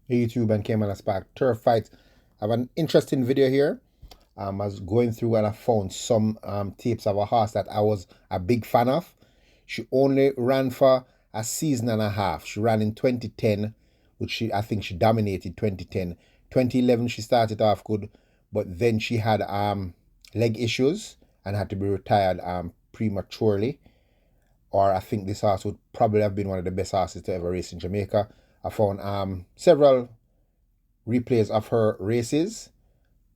YouTube and Caymanas Park turf fights. I have an interesting video here. I was going through and I found some tapes of a horse that I was a big fan of. She only ran for a season and a half. She ran in 2010, which I think she dominated 2010. 2011 she started off good, but then she had leg issues and had to be retired prematurely. Or I think this horse would probably have been one of the best horses to ever race in Jamaica. I found several replays of her races.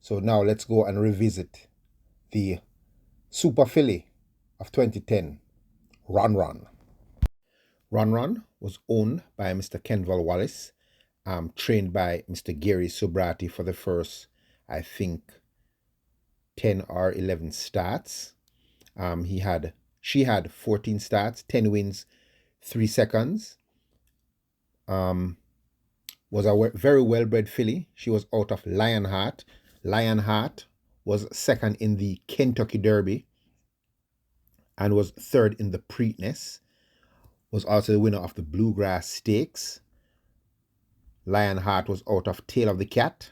So now let's go and revisit the Super Filly of 2010, RONRON. RONRON was owned by Mr. Kenval Wallace, trained by Mr. Gary Subrati for the first, I think, 10 or 11 starts. She had 14 starts, 10 wins, 3 seconds. Was a very well-bred filly. She was out of Lionheart. Lionheart was second in the Kentucky Derby and was third in the Preakness. Was also the winner of the Bluegrass Stakes. Lionheart was out of Tail of the Cat,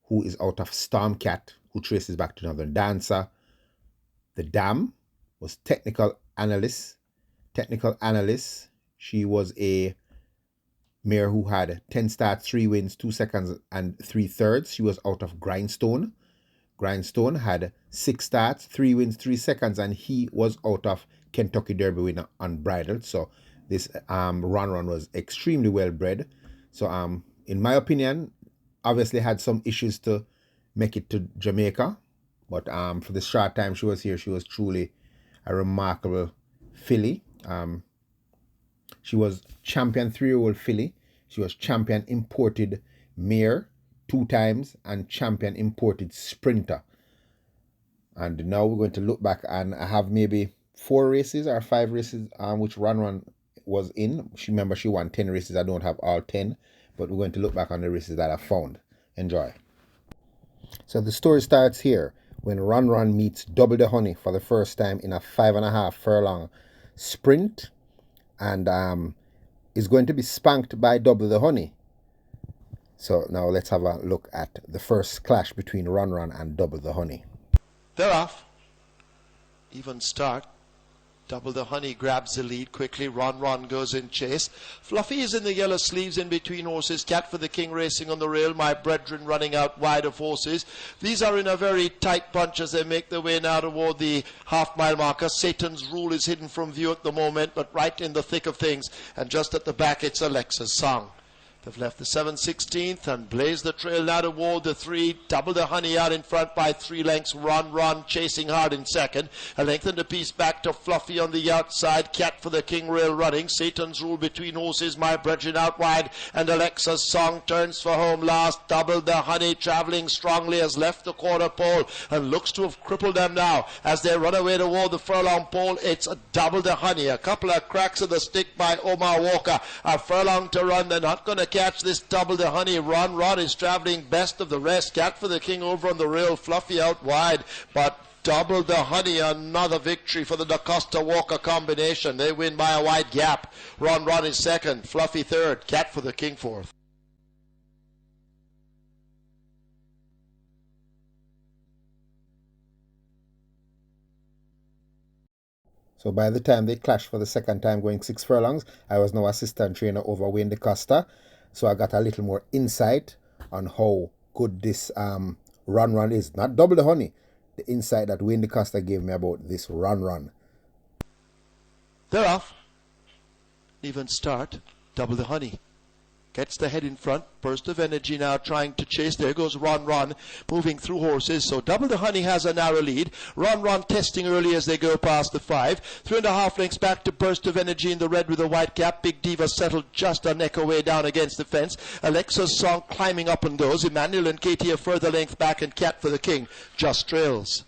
who is out of Stormcat, who traces back to Northern Dancer. The Dam was technical analyst. She was a mare who had 10 starts, 3 wins, 2 seconds, and 3 thirds. She was out of Grindstone. Grindstone had 6 starts, 3 wins, 3 seconds, and he was out of Kentucky Derby winner Unbridled. So this RONRON was extremely well bred. So in my opinion, obviously had some issues to make it to Jamaica. But for the short time she was here, she was truly a remarkable filly. She was champion 3-year-old filly. She was champion imported mare 2 times and champion imported sprinter. And now we're going to look back, and I have maybe 4 races or 5 races which RONRON was in. Remember, she won 10 races. I don't have all 10, but we're going to look back on the races that I found. Enjoy. So the story starts here when RONRON meets Double the Honey for the first time in a 5.5 furlong sprint, and is going to be spanked by Double the Honey. So now let's have a look at the first clash between RONRON and Double the Honey. They're off. Even start. Double the Honey grabs the lead quickly. RONRON goes in chase. Fluffy is in the yellow sleeves in between horses. Cat for the King racing on the rail. My Brethren running out wide of horses. These are in a very tight bunch as they make their way now toward the half-mile marker. Satan's Rule is hidden from view at the moment, but right in the thick of things. And just at the back, it's Alexa's Song. They've left the 7/16th and blaze the trail now toward the 3. Double the Honey out in front by 3 lengths. RONRON chasing hard in second. A length and a piece back to Fluffy on the outside. Cat for the King rail running. Satan's Rule between horses. My Brethren out wide. And Alexa's Song turns for home last. Double the Honey travelling strongly has left the quarter pole and looks to have crippled them now as they run away toward the furlong pole. It's Double the Honey. A couple of cracks of the stick by Omar Walker. A furlong to run. They're not going to catch this Double the Honey. RONRON is travelling best of the rest. Cat for the King over on the rail. Fluffy out wide, but Double the Honey, another victory for the Da Costa Walker combination. They win by a wide gap. RONRON is second. Fluffy third. Cat for the King fourth. So by the time they clashed for the second time going 6 furlongs, I was now assistant trainer over Wayne Da Costa. So I got a little more insight on how good this RONRON is. Not Double the Honey. The insight that Wayne Da Costa gave me about this RONRON. They're off. Even start. Double the Honey. Gets the head in front. Burst of energy now trying to chase. There goes RONRON moving through horses. So Double the Honey has a narrow lead. RONRON testing early as they go past the 5. 3.5 lengths back to Burst of Energy in the red with a white cap. Big Diva settled just a neck away down against the fence. Alexa's Song climbing up and goes. Emmanuel and Katie a further length back, and Cat for the King just trails.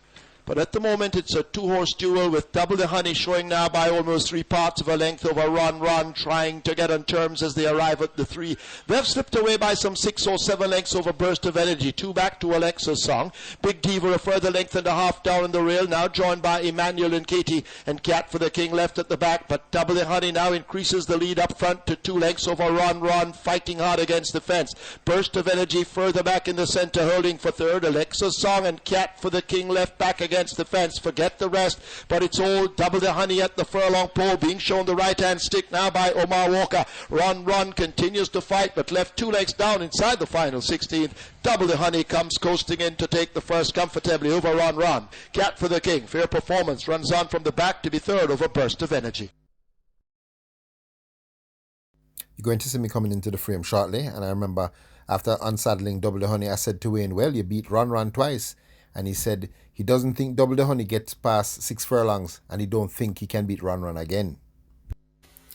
But at the moment, it's a two-horse duel with Double the Honey showing now by almost 3 parts of a length over RONRON, trying to get on terms as they arrive at the 3. They've slipped away by some 6 or 7 lengths over Burst of Energy. 2 back to Alexa's Song. Big Diva a further length and a half down on the rail, now joined by Emmanuel and Katie, and Cat for the King left at the back. But Double the Honey now increases the lead up front to 2 lengths over RONRON, fighting hard against the fence. Burst of Energy further back in the center, holding for third. Alexa's Song and Cat for the King left back against the fence. Forget the rest, but it's all Double the Honey at the furlong pole, being shown the right hand stick now by Omar Walker. RONRON continues to fight, but left 2 legs down inside the final 16th. Double the Honey comes coasting in to take the first comfortably over RONRON. Cat for the King, fair performance, runs on from the back to be third over Burst of Energy. You're going to see me coming into the frame shortly, and I remember after unsaddling Double the Honey, I said to Wayne, well, you beat RONRON twice. And he said he doesn't think Double the Honey gets past 6 furlongs, and he don't think he can beat RONRON again.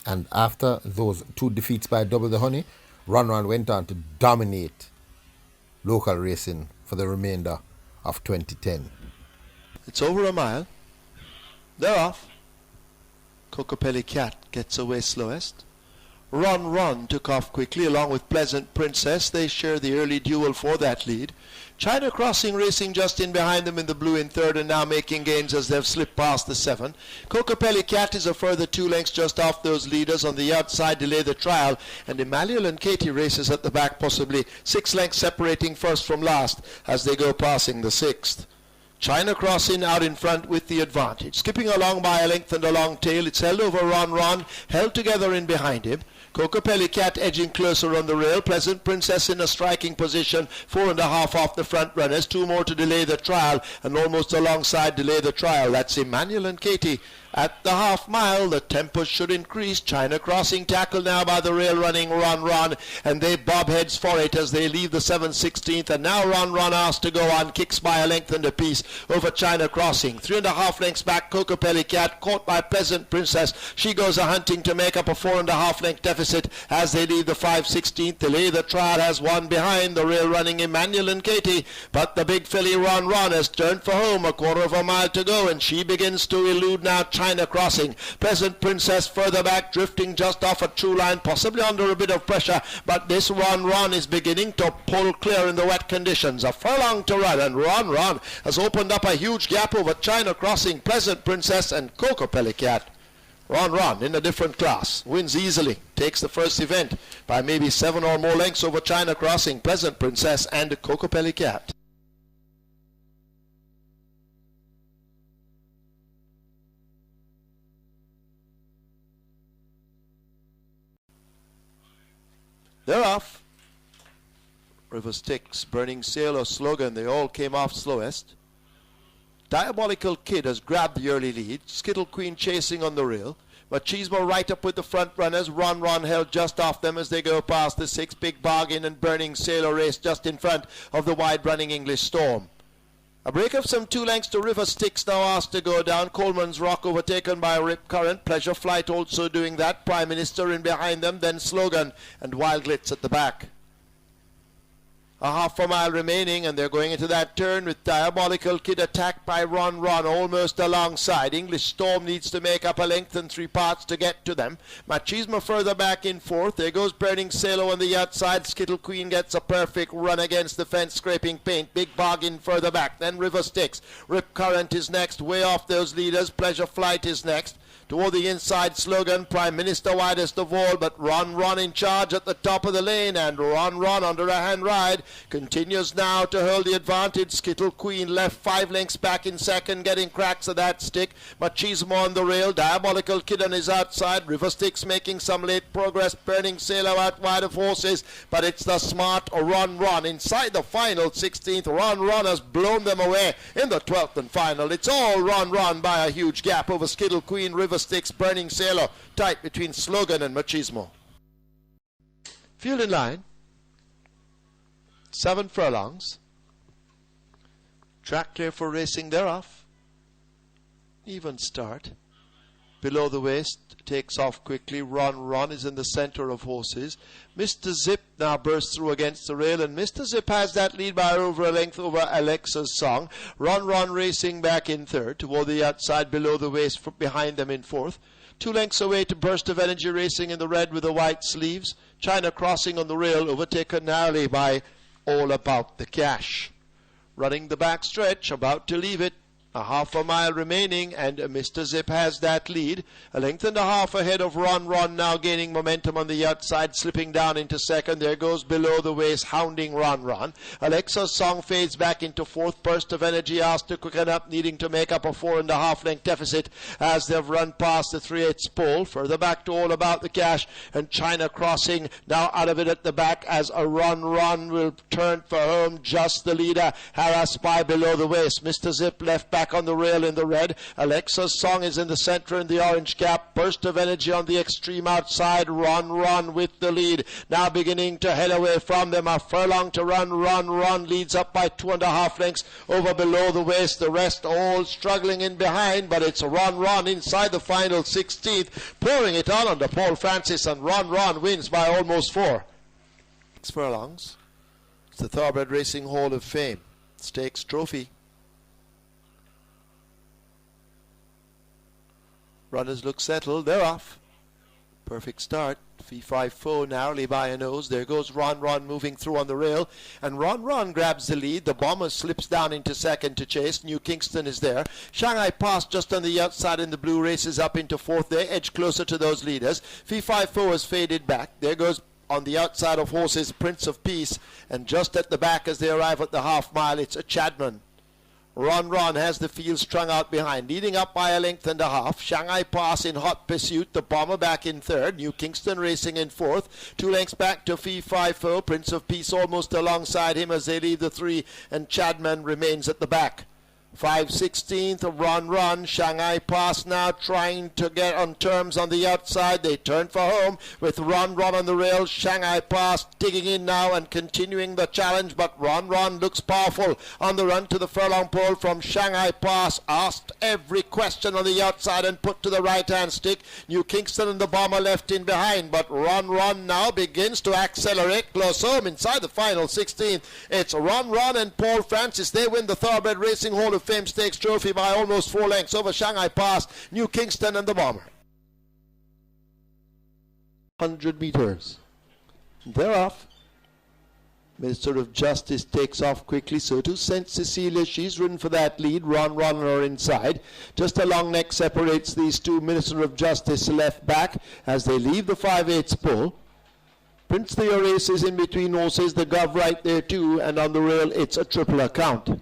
And after those 2 defeats by Double the Honey, RONRON went on to dominate local racing for the remainder of 2010. It's over a mile. They're off. Cocopelli Cat gets away slowest. RONRON took off quickly along with Pleasant Princess. They share the early duel for that lead. China Crossing racing just in behind them in the blue in third, and now making gains as they've slipped past the 7. Cocopelli Cat is a further 2 lengths just off those leaders. On the outside, Delay the Trial, and Emmanuel and Katie races at the back, possibly 6 lengths separating first from last as they go passing the 6th. China Crossing out in front with the advantage. Skipping along by a length and a long tail. It's held over RONRON, held together in behind him. Cocopelli Cat edging closer on the rail. Pleasant Princess in a striking position. 4.5 off the front runners. 2 more to Delay the Trial, and almost alongside Delay the Trial. That's Emmanuel and Katie. At the half mile, the tempo should increase. China Crossing tackled now by the rail running RONRON, and they bob heads for it as they leave the 7/16th. And now RONRON asked to go on, kicks by a length and a piece over China Crossing. 3.5 lengths back, Cocopelli Cat caught by Pleasant Princess. She goes a-hunting to make up a 4.5 length deficit as they leave the 5/16th. Delay the Trial has one behind the rail running Emmanuel and Katie, but the big filly RONRON has turned for home. A 1/4 mile to go, and she begins to elude now China Crossing. Pleasant Princess further back, drifting just off a true line, possibly under a bit of pressure, but this RONRON is beginning to pull clear in the wet conditions. A furlong to run, and RONRON has opened up a huge gap over China Crossing, Pleasant Princess, and Cocopelli Cat. RONRON in a different class, wins easily, takes the first event by maybe 7 or more lengths over China Crossing, Pleasant Princess, and Cocopelli Cat. They're off. River Styx, Burning Sailor, Slogan, they all came off slowest. Diabolical Kid has grabbed the early lead. Skittle Queen chasing on the rail. Machismo right up with the front runners. RONRON held just off them as they go past the 6. Big Bargain and Burning Sailor race just in front of the wide running English Storm. A break of some 2 lengths to River Styx now asked to go down. Coleman's Rock overtaken by Rip Current. Pleasure Flight also doing that. Prime Minister in behind them. Then Slogan and Wild Glitz at the back. A 1/2 mile remaining, and they're going into that turn with Diabolical Kid attacked by RONRON almost alongside. English Storm needs to make up a length and 3 parts to get to them. Machismo further back in 4th. There goes Burning Sailor on the outside. Skittle Queen gets a perfect run against the fence, scraping paint. Big Bargain further back. Then River Styx. Rip Current is next, way off those leaders. Pleasure Flight is next. Toward the inside, Slogan, Prime Minister widest of all, but RONRON in charge at the top of the lane, and RONRON under a hand ride continues now to hold the advantage. Skittle Queen left 5 lengths back in second, getting cracks of that stick. Machismo on the rail, Diabolical Kid on his outside. River Styx making some late progress. Burning Sailor out wide of horses, but it's the smart RONRON inside the final 16th. RONRON has blown them away in the 12th and final. It's all RONRON by a huge gap over Skittle Queen, River Styx, Burning Sailor, tight between Slogan and Machismo. Field in line. 7 furlongs. Track clear for racing, they're off. Even start. below the waist, takes off quickly. RONRON is in the center of horses. Mr. Zip now bursts through against the rail, and Mr. Zip has that lead by over a length over Alexa's Song. RONRON racing back in third, toward the outside below the waist, behind them in fourth. 2 lengths away to Burst of Energy racing in the red with the white sleeves. China crossing on the rail, overtaken narrowly by All About the Cash. Running the back stretch, about to leave it. A half a mile remaining, and Mr. Zip has that lead. A length and a half ahead of RONRON, now gaining momentum on the outside, slipping down into second. There goes below the waist, hounding RONRON. Alexa's Song fades back into fourth. Burst of Energy asked to quicken up, needing to make up a 4.5 length deficit as they've run past the 3/8 pole. Further back to All About the Cash, and China crossing now out of it at the back as a RONRON will turn for home. Just the leader, harassed by below the waist. Mr. Zip left back on the rail in the red. Alexa's Song is in the center in the orange cap. Burst of Energy on the extreme outside. RONRON with the lead. Now beginning to head away from them. A furlong to run. RONRON leads up by 2.5 lengths over below the waist. The rest all struggling in behind, but it's RONRON inside the final 16th, pouring it on under Paul Francis, and RONRON wins by almost 4. 6 furlongs. It's the Thoroughbred Racing Hall of Fame Stakes Trophy. Runners look settled. They're off. Perfect start. Fee 5-4 narrowly by a nose. There goes RONRON moving through on the rail, and RONRON grabs the lead. The Bomber slips down into second to chase. New Kingston is there. Shanghai Pass just on the outside in the blue races up into fourth. They edge closer to those leaders. Fee 5-4 has faded back. There goes on the outside of horses Prince of Peace, and just at the back as they arrive at the half mile, it's a Chadman. RONRON has the field strung out behind, leading up by a length and a half. Shanghai Pass in hot pursuit. The Bomber back in third. New Kingston racing in fourth. 2 lengths back to Fee 5-4. Prince of Peace almost alongside him as they leave the 3, and Chadman remains at the back. 5/16 of RONRON. Shanghai Pass now trying to get on terms on the outside. They turn for home with RONRON on the rail. Shanghai Pass digging in now and continuing the challenge, but RONRON looks powerful on the run to the furlong pole from Shanghai Pass. Asked every question on the outside and put to the right-hand stick. New Kingston and the Bomber left in behind, but RONRON now begins to accelerate close home inside the final 16. It's RONRON and Paul Francis. They win the Thoroughbred Racing Hall of Fame Stakes Trophy by almost 4 lengths over Shanghai Pass, New Kingston and the Bomber. 100 meters. They're off. Minister of Justice takes off quickly, so too St. Cecilia. She's ridden for that lead. RONRON are inside. Just a long neck separates these two. Minister of Justice left back as they leave the 5/8 pole. Prince Theo races in between horses. The Gov right there too, and on the rail it's a triple account.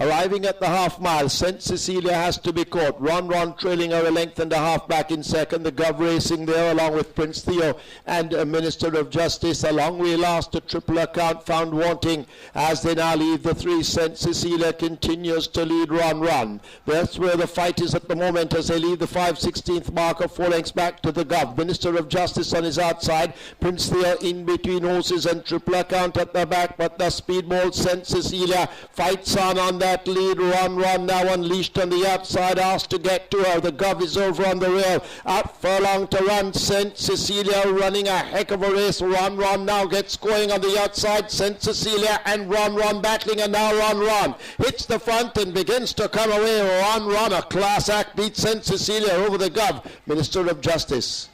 Arriving at the half mile, St. Cecilia has to be caught. RONRON trailing her a length and a half back in second. The Gov racing there along with Prince Theo and Minister of Justice. A long way last, a triple account found wanting as they now leave the 3. St. Cecilia continues to lead RONRON. That's where the fight is at the moment as they leave the 5/16 marker, 4 lengths back to the Gov. Minister of Justice on his outside. Prince Theo in between horses and triple account at the back, but the speed mold St. Cecilia fights on that lead. RONRON now unleashed on the outside, asked to get to her. The Gov is over on the rail. Out furlong to run. St. Cecilia running a heck of a race. RONRON now gets going on the outside. St. Cecilia and RONRON battling, and now RONRON hits the front and begins to come away. RONRON, a class act, beats St. Cecilia over the Gov. Minister of Justice.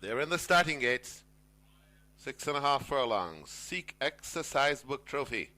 They're in the starting gates. 6.5 furlongs. Seek Exercise Book Trophy.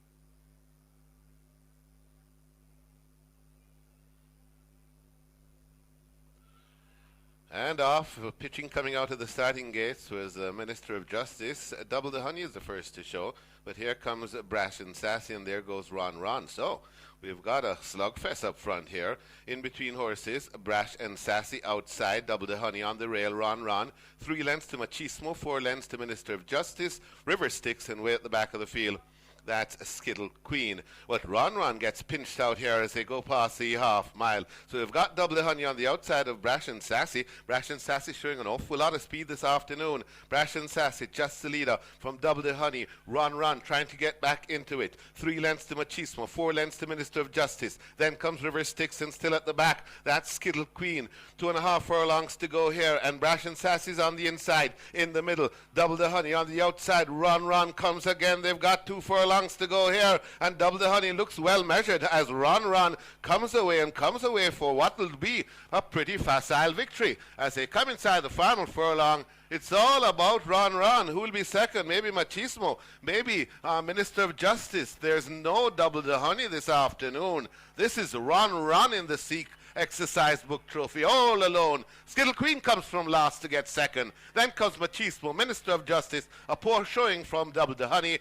And off, pitching coming out of the starting gates was the Minister of Justice. Double the Honey is the first to show, but here comes Brash and Sassy, and there goes RONRON. So we've got a slugfest up front here. In between horses, Brash and Sassy outside, Double the Honey on the rail, RONRON. 3 lengths to Machismo, 4 lengths to Minister of Justice, River Styx, and way at the back of the field That's Skittle Queen. But RONRON gets pinched out here as they go past the half mile. So we've got Double the Honey on the outside of Brash and Sassy. Brash and Sassy showing an awful lot of speed this afternoon. Brash and Sassy just the leader from Double the Honey. RONRON trying to get back into it. 3 lengths to Machismo, 4 lengths to Minister of Justice. Then comes River Styx and still at the back. That's Skittle Queen. 2.5 furlongs to go here. And Brash and Sassy's on the inside. In the middle, Double the Honey on the outside. RONRON comes again. They've got 2 furlongs to go here, and Double the Honey looks well measured as RONRON comes away for what will be a pretty facile victory as they come inside the final furlong. It's all about RONRON. Who will be second? Maybe Machismo, maybe Minister of Justice. There's no Double the Honey this afternoon. This is RONRON in the Sikh exercise book trophy all alone. Skittle Queen comes from last to get second. Then comes Machismo, Minister of Justice, a poor showing from Double the Honey.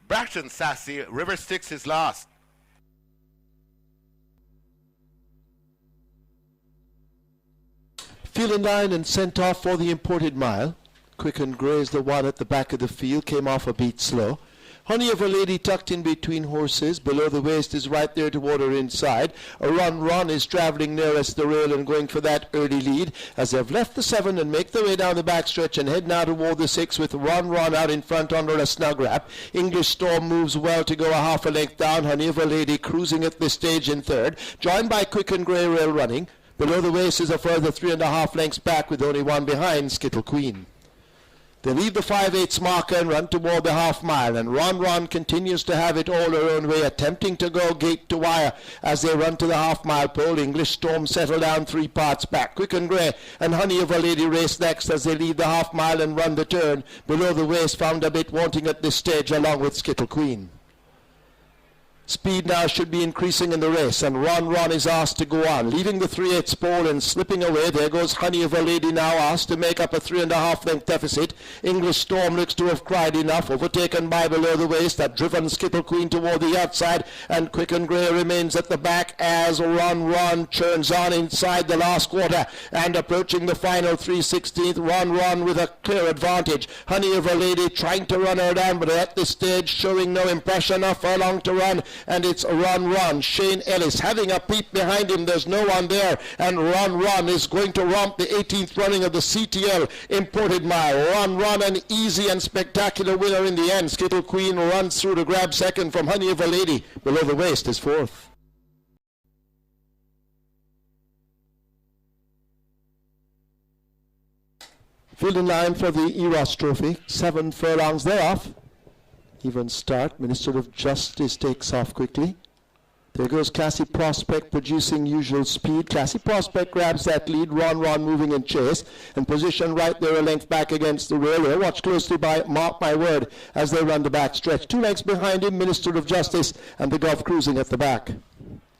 Brash and Sassy, River Styx is last. Field in line and sent off for the imported mile. Quick and Grey is the one at the back of the field, came off a beat slow. Honey of a Lady tucked in between horses. Below the waist is right there toward her inside. A RONRON is travelling nearest the rail and going for that early lead as they've left the 7 and make their way down the backstretch and head now toward the 6 with RONRON out in front under a snug wrap. English Storm moves well to go a half a length down. Honey of a Lady cruising at this stage in third, joined by Quick and Grey rail running. Below the waist is a further 3.5 lengths back with only one behind, Skittle Queen. They leave the 5/8 marker and run toward the half mile, and RONRON continues to have it all her own way, attempting to go gate to wire as they run to the half mile pole. English Storm settle down 3 parts back. Quick and Grey and Honey of a Lady race next as they leave the half mile and run the turn. Below the waist found a bit wanting at this stage along with Skittle Queen. Speed now should be increasing in the race, and RONRON is asked to go on, leaving the 3/8 pole and slipping away. There goes Honey of a Lady now asked to make up a 3.5 length deficit. English Storm looks to have cried enough, overtaken by below the waist, that driven Skittle Queen toward the outside, and Quick and Grey remains at the back as RONRON churns on inside the last quarter and approaching the final 3/16. RONRON with a clear advantage. Honey of a Lady trying to run her down, but at this stage showing no impression. A furlong to run, and it's RONRON. Shane Ellis having a peep behind him. There's no one there, and RONRON is going to romp the 18th running of the CTL imported mile. RONRON, an easy and spectacular winner in the end. Skittle Queen runs through to grab second from Honey of a Lady. Below the waist is fourth. Field in line for the Eros Trophy. 7 furlongs thereof. Even start. Minister of Justice takes off quickly. There goes Classy Prospect producing usual speed. Classy Prospect grabs that lead. RONRON moving in chase and position right there a length back against the rail. Here watched closely by Mark My Word as they run the back stretch. 2 lengths behind him, Minister of Justice and the Gov cruising at the back.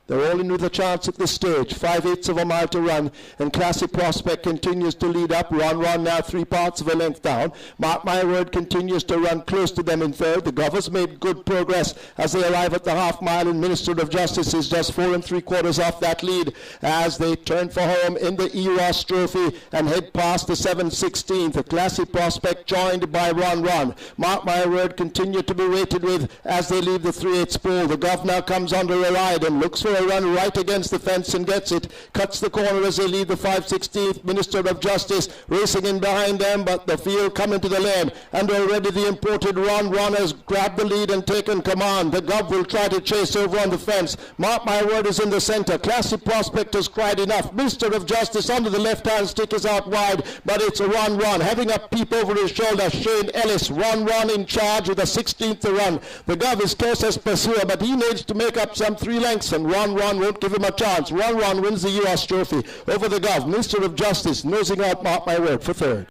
They're all in with a chance at this stage. 5/8 of a mile to run, and Classy Prospect continues to lead up. RONRON now 3 parts of a length down. Mark My Word continues to run close to them in third. The Gov has made good progress as they arrive at the half mile, and Minister of Justice is just 4 3/4 off that lead as they turn for home in the Eros Trophy and head past the 7/16. The Classy Prospect joined by RONRON. Mark My Word continue to be weighted with as they leave the 3/8 pole. The Gov now comes under a ride and looks for a run right against the fence and gets it. Cuts the corner as they leave the 5/16th. Minister of Justice racing in behind them, but the field coming to the lane, and already the imported RONRON has grabbed the lead and taken command. The Gov will try to chase over on the fence. Mark My Word is in the center. Classy Prospect has cried enough. Minister of Justice under the left-hand stick is out wide, but it's RONRON having a peep over his shoulder. Shane Ellis, RONRON in charge with a 16th to run. The Gov is close as pursuer, but he needs to make up some 3 lengths, and RONRON won't give him a chance. RONRON wins the US Trophy over the Gov. Minister of Justice nosing out Mark My Word for third.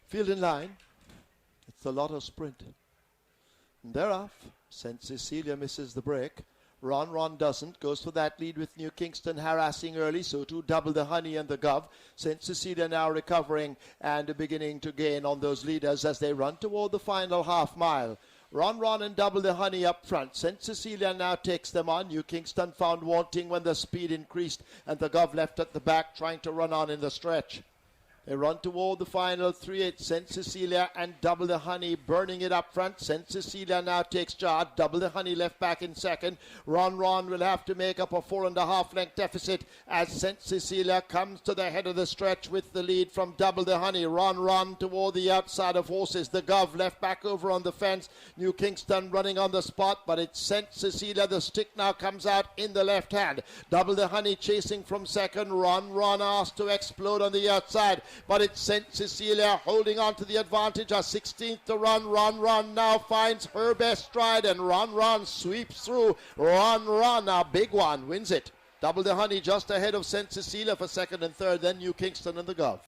Field in line. It's the Lotto Sprint. And thereof, St. Cecilia misses the break. RONRON doesn't, goes for that lead with New Kingston harassing early, so too Double the Honey and the Gov. St. Cecilia now recovering and beginning to gain on those leaders as they run toward the final half mile. RONRON and Double the Honey up front. St. Cecilia now takes them on. New Kingston found wanting when the speed increased, and the Gov left at the back trying to run on in the stretch. They run toward the final 3-8. St. Cecilia and Double the Honey burning it up front. St. Cecilia now takes charge. Double the Honey left back in second. RONRON will have to make up a 4.5 length deficit as St. Cecilia comes to the head of the stretch with the lead from Double the Honey. RONRON toward the outside of horses. The Gov left back over on the fence. New Kingston running on the spot, but it's St. Cecilia. The stick now comes out in the left hand. Double the Honey chasing from second. RONRON asked to explode on the outside, but it's St. Cecilia holding on to the advantage. A 16th to run. RONRON now finds her best stride, and RONRON sweeps through. RONRON, a big one, wins it. Double the Honey just ahead of St. Cecilia for second and third, then New Kingston and the Gov.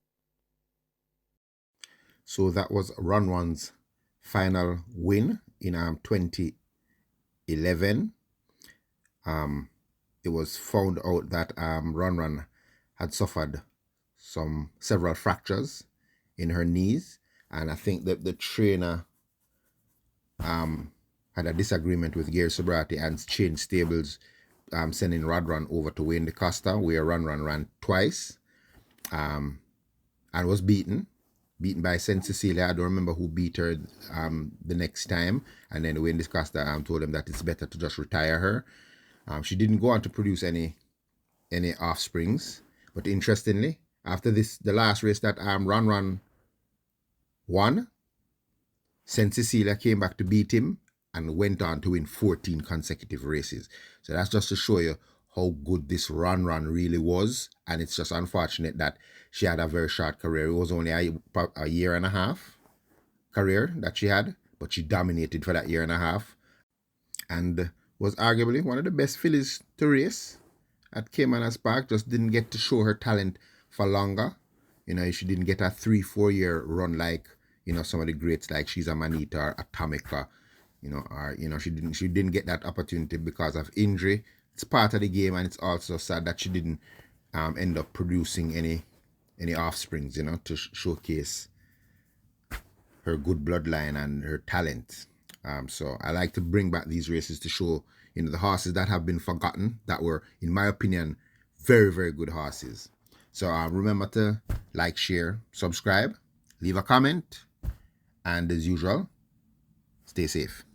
So that was RONRON's final win in 2011. It was found out that RONRON had suffered several fractures in her knees, and I think that the trainer had a disagreement with Gary Sobrati and changed stables, sending RONRON over to Wayne DeCosta, where RONRON ran twice and was beaten by St. Cecilia. I don't remember who beat her the next time, and then Wayne DeCosta told him that it's better to just retire her. She didn't go on to produce any offsprings, but interestingly, after the last race that RONRON won, St. Cecilia came back to beat him and went on to win 14 consecutive races. So that's just to show you how good this RONRON really was. And it's just unfortunate that she had a very short career. It was only a year and a half career that she had, but she dominated for that year and a half and was arguably one of the best fillies to race at Caymanas Park. Just didn't get to show her talent for longer. She didn't get a 3-4 year run like, some of the greats like She's a Manita or Atomica, she didn't get that opportunity because of injury. It's part of the game, and it's also sad that she didn't end up producing any offsprings, to showcase her good bloodline and her talent. So I like to bring back these races to show, the horses that have been forgotten, that were, in my opinion, very, very good horses. So remember to like, share, subscribe, leave a comment, and as usual, stay safe.